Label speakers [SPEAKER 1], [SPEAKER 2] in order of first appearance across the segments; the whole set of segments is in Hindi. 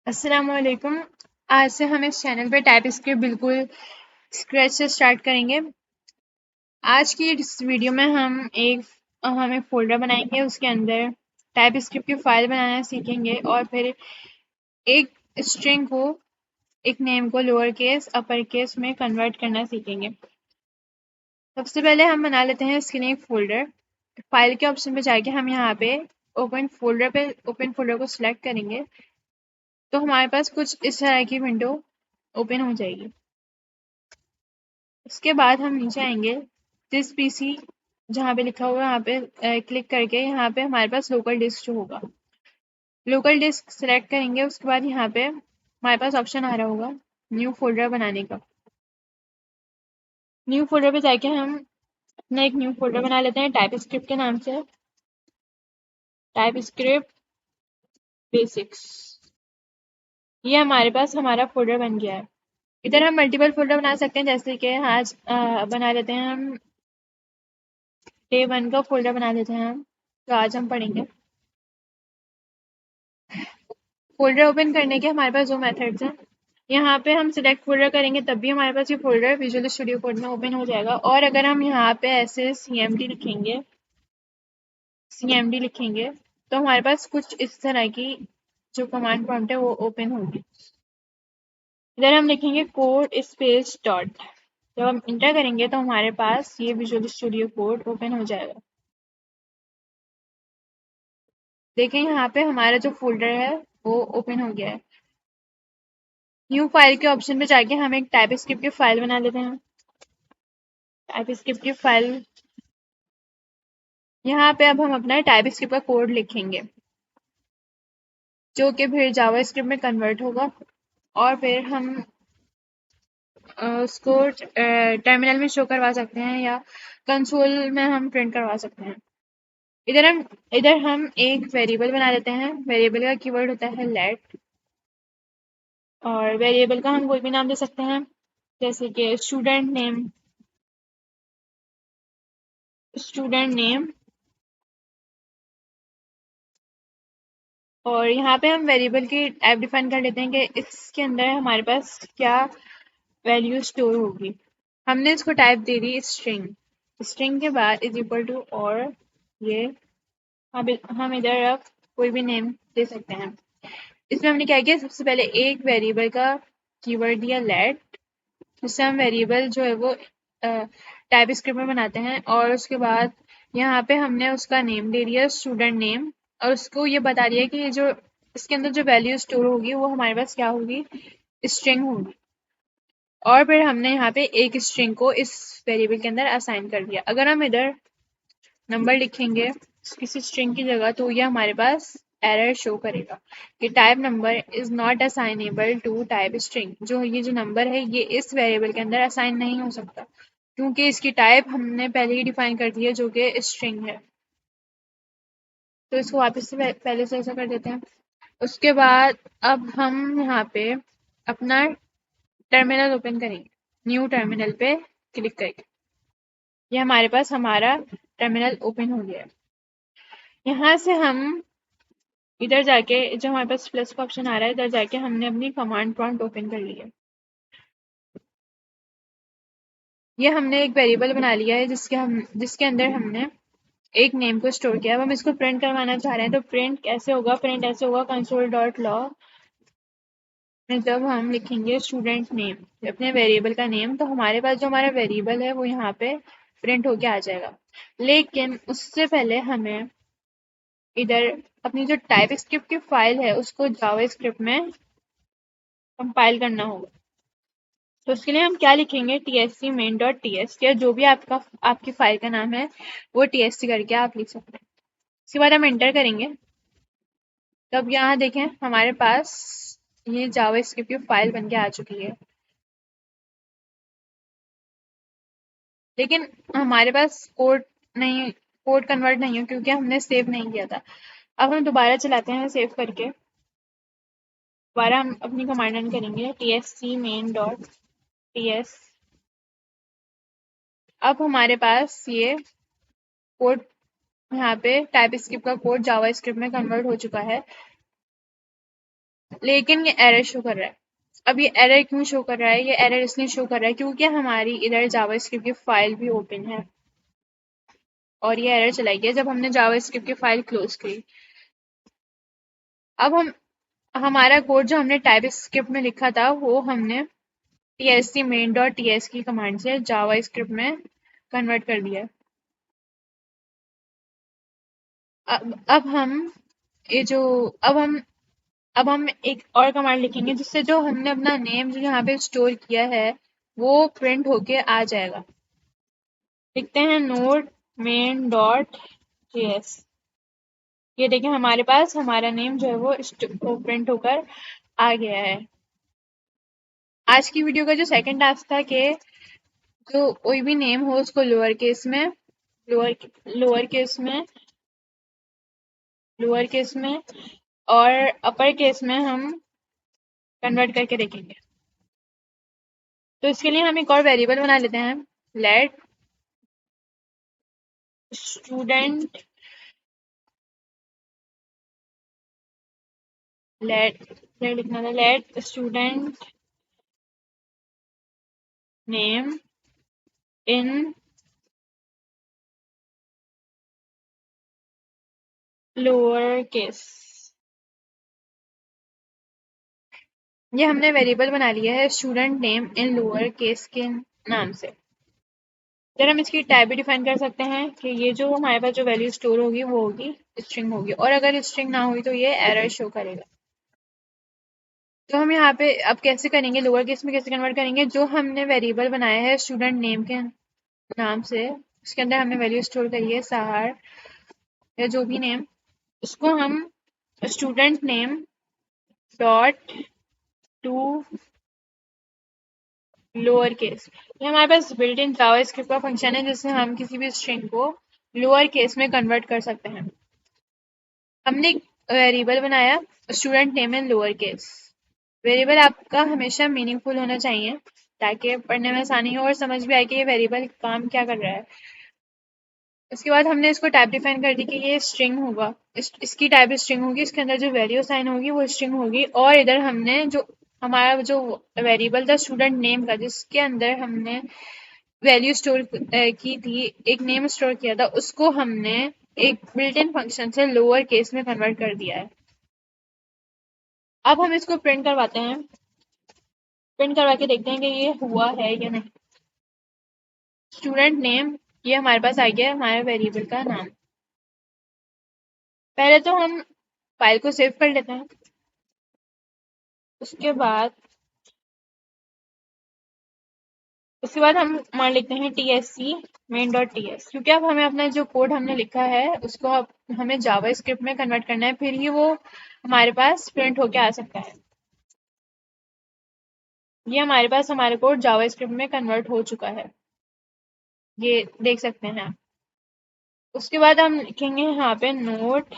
[SPEAKER 1] अस्सलामुअलैकुम। आज से हम इस चैनल पे टाइप स्क्रिप्ट बिल्कुल स्क्रैच से स्टार्ट करेंगे। आज की इस वीडियो में हम एक फोल्डर बनाएंगे, उसके अंदर टाइप स्क्रिप्ट की फाइल बनाना सीखेंगे और फिर एक स्ट्रिंग को, एक नेम को लोअर केस अपर केस में कन्वर्ट करना सीखेंगे। सबसे पहले हम बना लेते हैं इसके लिए एक फोल्डर। फाइल के ऑप्शन पे जाके हम यहाँ पे ओपन फोल्डर को सिलेक्ट करेंगे तो हमारे पास कुछ इस तरह की विंडो ओपन हो जाएगी। उसके बाद हम नीचे आएंगे, दिस पीसी जहाँ पे लिखा हुआ है यहाँ पे क्लिक करके यहाँ पे हमारे पास लोकल डिस्क जो होगा, लोकल डिस्क सेलेक्ट करेंगे। उसके बाद यहाँ पे हमारे पास ऑप्शन आ रहा होगा न्यू फोल्डर बनाने का। न्यू फोल्डर पे जाके हम अपना एक न्यू फोल्डर बना लेते हैं टाइप स्क्रिप्ट के नाम से, टाइप स्क्रिप्ट बेसिक्स। ये हमारे पास हमारा फोल्डर बन गया है। इधर हम मल्टीपल फोल्डर बना सकते हैं, जैसे कि आज बना लेते हैं हम डे 1 का फोल्डर बना लेते हैं हम, तो आज हम पढ़ेंगे। फोल्डर ओपन करने के हमारे पास दो मेथड्स हैं। यहाँ पे हम सिलेक्ट फोल्डर करेंगे तब भी हमारे पास ये फोल्डर विजुअल स्टूडियो कोड में ओपन हो जाएगा, और अगर हम यहाँ पे ऐसे सीएमडी लिखेंगे तो हमारे पास कुछ इस तरह की जो कमांड प्रॉम्प्ट है वो ओपन होगी। इधर हम लिखेंगे कोड स्पेस डॉट। जब हम इंटर करेंगे तो हमारे पास ये विजुअल स्टूडियो कोड ओपन हो जाएगा। देखें यहाँ पे हमारा जो फोल्डर है वो ओपन हो गया है। न्यू फाइल के ऑप्शन पे जाके हम एक टाइप स्क्रिप्ट की फाइल बना लेते हैं। टाइप स्क्रिप्ट की फाइल, यहाँ पे अब हम अपना टाइप स्क्रिप्ट का कोड लिखेंगे जो कि फिर जावा स्क्रिप्ट में कन्वर्ट होगा, और फिर हम उसको टर्मिनल में शो करवा सकते हैं या कंसोल में हम प्रिंट करवा सकते हैं। इधर हम एक वेरिएबल बना लेते हैं। वेरिएबल का कीवर्ड होता है लेट, और वेरिएबल का हम कोई भी नाम दे सकते हैं, जैसे कि स्टूडेंट नेम। और यहाँ पे हम वेरिएबल की टाइप डिफाइन कर लेते हैं कि इसके अंदर हमारे पास क्या वैल्यू स्टोर होगी। हमने इसको टाइप दे दी स्ट्रिंग। स्ट्रिंग के बाद इज इक्वल टू, और ये हम इधर अब कोई भी नेम दे सकते हैं। इसमें हमने क्या किया, सबसे पहले एक वेरिएबल का कीवर्ड दिया लेट, जिससे हम वेरिएबल जो है वो टाइप स्क्रिप्ट में बनाते हैं, और उसके बाद यहाँ पे हमने उसका नेम दे दिया स्टूडेंट नेम, और उसको ये बता दिया कि जो इसके अंदर जो वैल्यू स्टोर होगी वो हमारे पास क्या होगी, स्ट्रिंग होगी। और फिर हमने यहाँ पे एक स्ट्रिंग को इस वेरिएबल के अंदर असाइन कर दिया। अगर हम इधर नंबर लिखेंगे किसी स्ट्रिंग की जगह तो ये हमारे पास एरर शो करेगा कि type number is not assignable to type string. जो नंबर है ये इस वेरिएबल के अंदर असाइन नहीं हो सकता, क्योंकि इसकी टाइप हमने पहले ही डिफाइन कर दी है जो कि स्ट्रिंग है। तो इसको वापस से पहले से ऐसा कर देते हैं। उसके बाद अब हम यहाँ पे अपना टर्मिनल ओपन करेंगे, न्यू टर्मिनल पे क्लिक करके। ये हमारे पास हमारा टर्मिनल ओपन हो गया है। यहाँ से हम इधर जाके, जो हमारे पास प्लस का ऑप्शन आ रहा है, इधर जाके हमने अपनी कमांड प्रॉम्प्ट ओपन कर लिया। ये हमने एक वेरिएबल बना लिया है जिसके अंदर हमने एक नेम को स्टोर किया। अब हम इसको प्रिंट करवाना चाह रहे हैं, तो प्रिंट कैसे होगा, प्रिंट ऐसे होगा कंसोल डॉट लॉग में जब हम लिखेंगे स्टूडेंट नेम अपने वेरिएबल का नेम, तो हमारे पास जो हमारा वेरिएबल है वो यहाँ पे प्रिंट होके आ जाएगा। लेकिन उससे पहले हमें इधर अपनी जो टाइप स्क्रिप्ट की फाइल है उसको जावा स्क्रिप्ट में कंपाइल करना होगा। तो उसके लिए हम क्या लिखेंगे, tsc main.txt, या जो भी आपकी फाइल का नाम है वो tst करके आप लिख सकते हैं। उसके बाद हम एंटर करेंगे, तब यहाँ देखें हमारे पास ये जावा स्क्रिप्ट की फाइल बन के आ चुकी है। लेकिन हमारे पास कोड कन्वर्ट नहीं है क्योंकि हमने सेव नहीं किया था। अब हम दोबारा चलाते हैं सेव करके। दोबारा हम अपनी कमांड रन करेंगे tsc main.ts। अब हमारे पास ये कोड, यहाँ पे टाइप स्क्रिप्ट का कोड जावा स्क्रिप्ट में कन्वर्ट हो चुका है। लेकिन ये एरर शो कर रहा है। अब ये एरर क्यों शो कर रहा है? ये एरर इसलिए शो कर रहा है क्योंकि हमारी इधर जावास्क्रिप्ट की फाइल भी ओपन है और ये एरर चलाई गई जब हमने जावास्क्रिप्ट की फाइल क्लोज की। अब हम हमारा कोड जो हमने टाइप स्क्रिप्ट में लिखा था वो हमने tsc main डॉट ts की कमांड से जावा स्क्रिप्ट में कन्वर्ट कर दिया। अब हम ये जो अब हम एक और कमांड लिखेंगे जिससे जो हमने अपना नेम जो यहाँ पे स्टोर किया है वो प्रिंट होके आ जाएगा। लिखते हैं नोड मेन डॉट जेएस। ये देखिए हमारे पास हमारा नेम जो है वो प्रिंट होकर आ गया है। आज की वीडियो का जो सेकंड टास्क था कि जो कोई भी नेम हो उसको लोअर लोअर केस में लोअर केस में और अपर केस में हम कन्वर्ट करके देखेंगे। तो इसके लिए हम एक और वेरिएबल बना लेते हैं। लेट स्टूडेंट लिखना था let student name in lower case. ये हमने वेरिएबल बना लिया है student name in lower case के नाम से। फिर हम इसकी टाइप भी डिफाइन कर सकते हैं कि ये जो हमारे पास जो वैल्यू स्टोर होगी वो होगी स्ट्रिंग होगी और अगर स्ट्रिंग ना हुई तो ये एरर शो करेगा। तो हम यहाँ पे अब कैसे करेंगे, लोअर केस में कैसे कन्वर्ट करेंगे? जो हमने वेरिएबल बनाया है स्टूडेंट नेम के नाम से उसके अंदर हमने वैल्यू स्टोर करी है सहार या जो भी नेम, उसको हम student name dot to lower case, ये हमारे पास बिल्ट इन जावास्क्रिप्ट का फंक्शन है जिससे हम किसी भी स्ट्रिंग को लोअर केस में कन्वर्ट कर सकते हैं। हमने एक वेरिएबल बनाया student name in lower case. Variable आपका हमेशा मीनिंगफुल होना चाहिए ताकि पढ़ने में आसानी हो और समझ भी आए कि ये वेरिएबल काम क्या कर रहा है। उसके बाद हमने इसको टाइप डिफाइन कर दी कि ये स्ट्रिंग होगा, इसकी टाइप स्ट्रिंग होगी, इसके अंदर जो वैल्यू साइन होगी वो स्ट्रिंग होगी। और इधर हमने जो हमारा जो वेरिएबल था स्टूडेंट नेम का जिसके अंदर हमने वैल्यू स्टोर की थी, एक नेम स्टोर किया था, उसको हमने एक बिल्ट इन फंक्शन से लोअर केस में कन्वर्ट कर दिया है। अब हम इसको प्रिंट करवाते हैं, प्रिंट करवा के देखते हैं कि ये हुआ है या नहीं। स्टूडेंट नेम ये हमारे पास आ गया हमारे वेरिएबल का नाम। पहले तो हम फाइल को सेव कर लेते हैं, उसके बाद हम मान लेते हैं tsc main डॉट ts क्योंकि अब हमें अपना जो कोड हमने लिखा है उसको अब हमें जावा स्क्रिप्ट में कन्वर्ट करना है, फिर ही वो हमारे पास प्रिंट होके आ सकता है। ये हमारे पास हमारे कोड जावा स्क्रिप्ट में कन्वर्ट हो चुका है, ये देख सकते हैं आप। उसके बाद हम लिखेंगे यहाँ पे नोट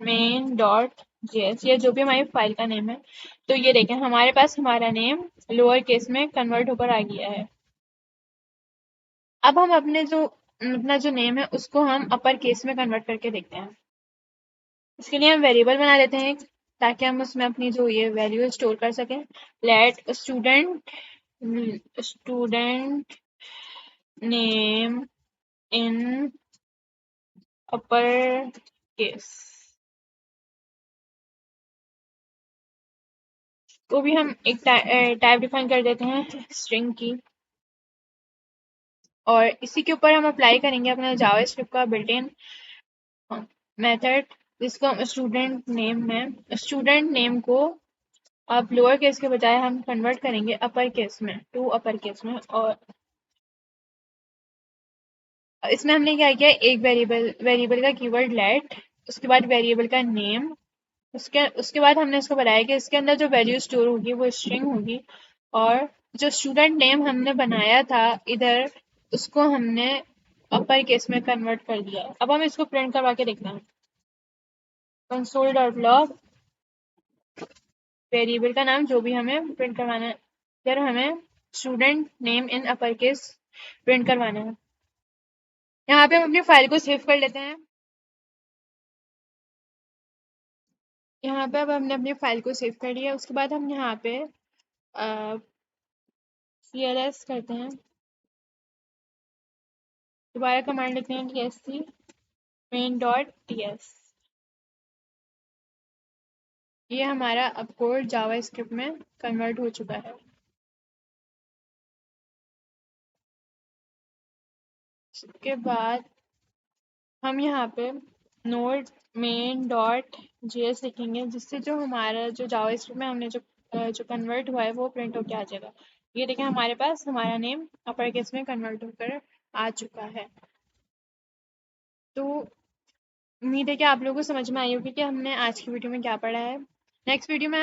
[SPEAKER 1] मेन डॉट जेएस, ये जो भी हमारी फाइल का नेम है। तो ये देखें हमारे पास हमारा नेम लोअर केस में कन्वर्ट होकर आ गया है। अब हम अपना जो नेम है उसको हम अपर केस में कन्वर्ट करके देखते हैं। इसके लिए हम वेरिएबल बना लेते हैं ताकि हम उसमें अपनी जो ये वैल्यू स्टोर कर सकें। Let student name in upper case, तो भी हम एक टाइप डिफाइन कर देते हैं स्ट्रिंग की और इसी के ऊपर हम अप्लाई करेंगे अपना जावास्क्रिप्ट का बिल्ट इन मेथड जिसको हम स्टूडेंट नेम को अब लोअर केस के बजाय हम कन्वर्ट करेंगे अपर केस में, टू अपर केस में। और इसमें हमने क्या किया, एक वेरिएबल का कीवर्ड लेट, उसके बाद वेरिएबल का नेम, उसके बाद हमने इसको बताया कि इसके अंदर जो वैल्यू स्टोर होगी वो स्ट्रिंग होगी और जो स्टूडेंट नेम हमने बनाया था इधर उसको हमने अपर केस में कन्वर्ट कर दिया। अब हम इसको प्रिंट करवा के देखते हैं। कंसोल डॉट लॉग वेरिएबल का नाम जो भी हमें प्रिंट करवाना है, फिर हमें student name in upper case print करवाना है। यहाँ पे हम अपनी फाइल को सेव कर लेते हैं। यहाँ पे अब हमने अपनी फाइल को सेव कर लिया। उसके बाद हम यहाँ पे cls करते हैं, दोबारा कमांड लिखते हैं tsc main.ts। ये हमारा अब कोड जावा स्क्रिप्ट में कन्वर्ट हो चुका है। उसके बाद हम यहाँ पे नोड मेन डॉट जेएस लिखेंगे, जिससे जो हमारा जो जावा स्क्रिप्ट में हमने जो कन्वर्ट हुआ है वो प्रिंट होके आ जाएगा। ये देखें हमारे पास हमारा नेम अपर केस में कन्वर्ट होकर आ चुका है। तो उम्मीद है कि आप लोगों को समझ में आई होगी कि हमने आज की वीडियो में क्या पढ़ा है। नेक्स्ट वीडियो में